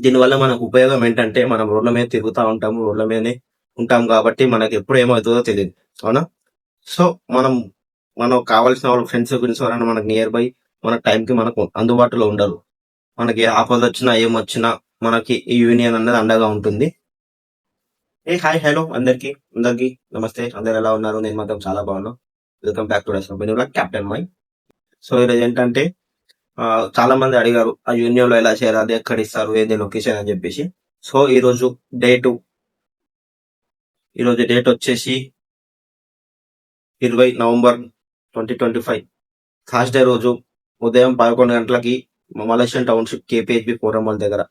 దీనివల్ల మనకు ఉపయోగం ఏంటంటే మనం రోడ్ల మీద తిరుగుతా ఉంటాము, రోడ్ల మీదనే ఉంటాం కాబట్టి మనకి ఎప్పుడు ఏమవుతుందో తెలియదు. అవునా? సో మనం మనకు కావాల్సిన వాళ్ళ ఫ్రెండ్స్ గురించి ఎవరైనా మనకు నియర్ బై మన టైంకి మనకు అందుబాటులో ఉండరు. మనకి ఏ ఆపద వచ్చినా ఏమొచ్చినా మనకి ఈ యూనియన్ అనేది అండగా ఉంటుంది. హాయ్ హలో అందరికి అందరికి నమస్తే. అందరు ఎలా ఉన్నారు? నేను మాత్రం చాలా బాగున్నాను. Welcome back to captain my. So ఈరోజు ఏంటంటే చాలా మంది అడిగారు ఆ యూనియన్ లో ఎలా చేరాలి, ఎక్కడ ఇస్తారు, ఏది లొకేషన్ అని చెప్పేసి. సో ఈరోజు డేట్ వచ్చేసి 20 నవంబర్ 2025 థర్స్డే రోజు ఉదయం 11 గంటలకి Malaysian township KPHB forum mall దగ్గర,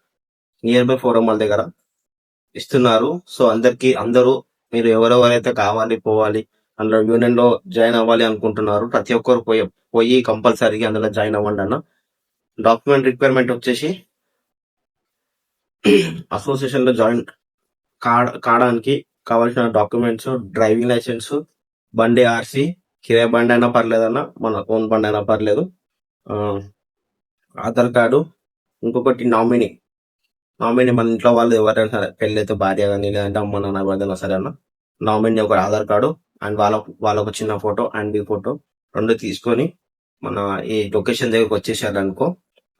నియర్ బై ఫోరం మాల్ దగ్గర ఇస్తున్నారు. సో అందరూ మీరు ఎవరెవరైతే కావాలి పోవాలి అందులో యూనియన్ లో జాయిన్ అవ్వాలి అనుకుంటున్నారు ప్రతి ఒక్కరు పోయి కంపల్సరీగా అందులో జాయిన్ అవ్వండి అన్న. డాక్యుమెంట్ రిక్వైర్మెంట్ వచ్చేసి అసోసియేషన్ లో జాయిన్ కావడానికి కావాల్సిన డాక్యుమెంట్స్ డ్రైవింగ్ లైసెన్స్, బండి ఆర్సీ, కిరాయి బండి అయినా పర్లేదన్న, మన ఓన్ బండి అయినా పర్లేదు, ఆధార్ కార్డు, ఇంకొకటి నామినీ మన ఇంట్లో వాళ్ళు ఎవరైనా సరే, పెళ్ళి అయితే భార్య కానీ లేదంటే అమ్మ నాన్న ఎవరైనా సరే అన్న, నామినీ ఒక ఆధార్ కార్డు అండ్ వాళ్ళకు చిన్న ఫోటో అండ్ ఈ ఫోటో రెండు తీసుకొని మన ఈ లొకేషన్ దగ్గరకు వచ్చేసారు అనుకో,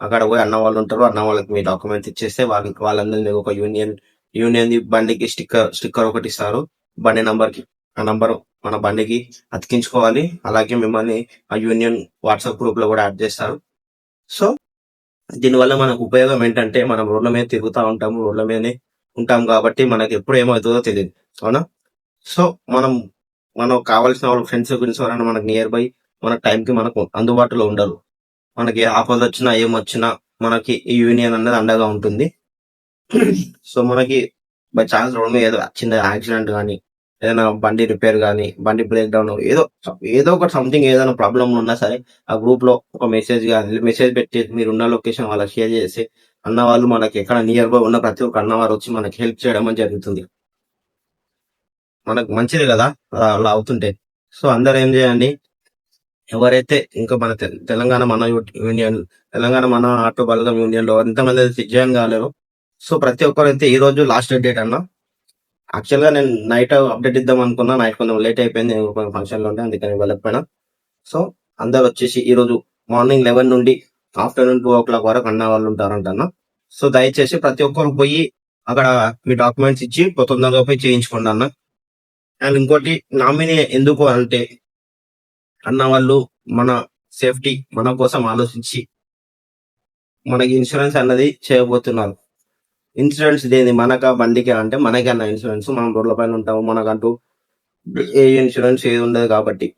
అక్కడ పోయి అన్న వాళ్ళు ఉంటారు, అన్న వాళ్ళకి మీ డాక్యుమెంట్స్ ఇచ్చేస్తే వాళ్ళందరూ ఒక యూనియన్ బండికి స్టిక్కర్ ఒకటి ఇస్తారు, బండి నంబర్ కి. ఆ నంబర్ మన బండికి అతికించుకోవాలి. అలాగే మిమ్మల్ని ఆ యూనియన్ వాట్సాప్ గ్రూప్ లో కూడా యాడ్ చేస్తారు. సో దీనివల్ల మనకు ఉపయోగం ఏంటంటే మనం రోడ్ల మీద తిరుగుతా ఉంటాము, రోడ్ల మీదనే ఉంటాం కాబట్టి మనకి ఎప్పుడు ఏమవుతుందో తెలియదు. అవునా? సో మనకు కావాల్సిన వాళ్ళ ఫ్రెండ్స్ గురించి ఎవరైనా మనకు నియర్ బై మన టైంకి మనకు అందుబాటులో ఉండరు. మనకి ఆపద వచ్చినా ఏమొచ్చినా మనకి ఈ యూనియన్ అనేది అండగా ఉంటుంది. సో మనకి బై ఛాన్స్ రోడ్ మీద ఏదో చిన్న యాక్సిడెంట్ కానీ, ఏదైనా బండి రిపేర్ కానీ, బండి బ్రేక్ డౌన్, ఏదో ఒక సంథింగ్ ఏదైనా ప్రాబ్లం ఉన్నా సరే ఆ గ్రూప్ లో ఒక మెసేజ్ పెట్టి మీరు ఉన్న లొకేషన్ వాళ్ళకి షేర్ చేసి అన్న వాళ్ళు మనకి ఎక్కడ నియర్ బై ఉన్న ప్రతి ఒక్క అన్నవారు వచ్చి మనకి హెల్ప్ చేయడం జరుగుతుంది. మనకు మంచిది కదా అలా అవుతుంటే. సో అందరు ఏం చేయండి, ఎవరైతే ఇంకా మన తెలంగాణ మన ఆటో బలగం యూనియన్ లో ఎంతమంది జాయిన్ కాలేరు. సో ప్రతి ఒక్కరైతే ఈ రోజు లాస్ట్ డేట్ అన్న. యాక్చువల్ గా నేను నైట్ అప్డేట్ ఇద్దాం అనుకున్నా, నైట్ కొంచెం లేట్ అయిపోయింది, ఫంక్షన్ లో ఉంటే, అందుకని వెళ్ళకపోయినా. సో అందరు వచ్చేసి ఈ రోజు మార్నింగ్ 11 నుండి ఆఫ్టర్నూన్ 2 o'clock వరకు అన్న వాళ్ళు ఉంటారంట. సో దయచేసి ప్రతి ఒక్కరు పోయి అక్కడ మీ డాక్యుమెంట్స్ ఇచ్చి తొందరగా పోయి చేయించుకోండి అన్న. అండ్ ఇంకోటి, నామినీ ఎందుకు అంటే అన్న వాళ్ళు మన సేఫ్టీ మన కోసం ఆలోచించి మనకి ఇన్సూరెన్స్ అన్నది చేయబోతున్నారు. ఇన్సూరెన్స్ దేని మనక బండికి అంటే మనకి అన్న ఇన్సూరెన్స్, మనం రోడ్ల పైన ఉంటాము, మనకంటూ ఏ ఇన్సూరెన్స్ ఏది ఉండదు కాబట్టి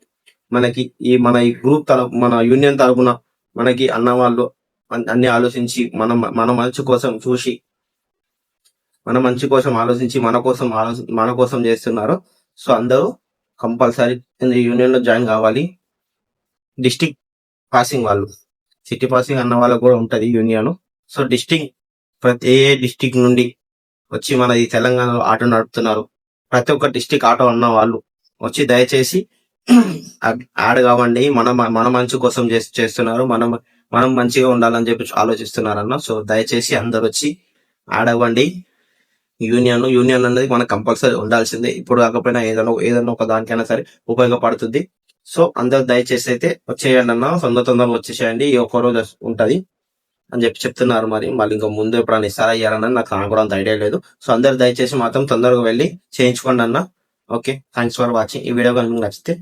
మనకి మన ఈ గ్రూప్ మన యూనియన్ తరపున మనకి అన్న వాళ్ళు అన్ని ఆలోచించి మన మంచి కోసం చూసి ఆలోచించి మన కోసం చేస్తున్నారు. సో అందరూ కంపల్సరీ యూనియన్ లో జాయిన్ కావాలి. డిస్టిక్ పాసింగ్ వాళ్ళు, సిటీ పాసింగ్ అన్న వాళ్ళకు కూడా ఉంటది యూనియన్. సో ప్రతి డిస్టిక్ నుండి వచ్చి మన ఈ తెలంగాణలో ఆటో నడుపుతున్నారు. ప్రతి ఒక్క డిస్టిక్ ఆటో అన్న వాళ్ళు వచ్చి దయచేసి యాడ్ కావండి. మన మంచి కోసం చేస్తున్నారు, మనం మంచిగా ఉండాలని చెప్పి ఆలోచిస్తున్నారన్న. సో దయచేసి అందరు వచ్చి యాడ్ అవ్వండి. యూనియన్ అనేది మనకు కంపల్సరీ ఉండాల్సిందే. ఇప్పుడు కాకపోయినా ఏదైనా ఒక దానికైనా సరే ఉపయోగపడుతుంది. సో అందరు దయచేసి అయితే వచ్చేయండి అన్న, తొందరగా వచ్చేసేయండి. ఈ ఒక్క రోజు ఉంటది అని చెప్తున్నారు. మళ్ళీ ఇంకా ముందు ఎప్పుడన్నా ఇస్తారా అయ్యారని నాకు కూడా అంత ఐడియా లేదు. సో అందరు దయచేసి మాత్రం తొందరగా వెళ్ళి చేయించుకోండి అన్న. Okay, thanks for watching. ఈ వీడియో కనుక నచ్చితే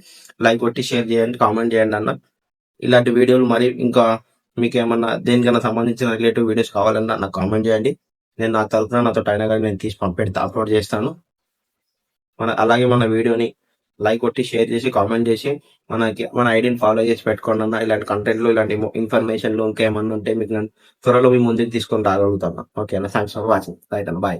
లైక్ కొట్టి షేర్ చేయండి, కామెంట్ చేయండి అన్న. ఇలాంటి వీడియోలు ఇంకా మీకు ఏమన్నా దేనికైనా సంబంధించిన రిలేటివ్ వీడియోస్ కావాలన్నా నాకు కామెంట్ చేయండి. నేను నా తరఫున నాతో అయినా కానీ నేను తీసి అప్లోడ్ చేస్తాను. అలాగే మన వీడియోని లైక్ కొట్టి షేర్ చేసి కామెంట్ చేసి మన ఐడిని ఫాలో చేసి పెట్టుకోండి అన్న. ఇలాంటి కంటెంట్లు, ఇలాంటి ఇన్ఫర్మేషన్లు ఇంకా ఏమన్నా ఉంటే మీకు త్వరలో మీ ముందుకు తీసుకొని రాగలుగుతాను. ఓకే అన్న, థ్యాంక్స్ ఫర్ వాచింగ్. రైట్ అన్న, బాయ్.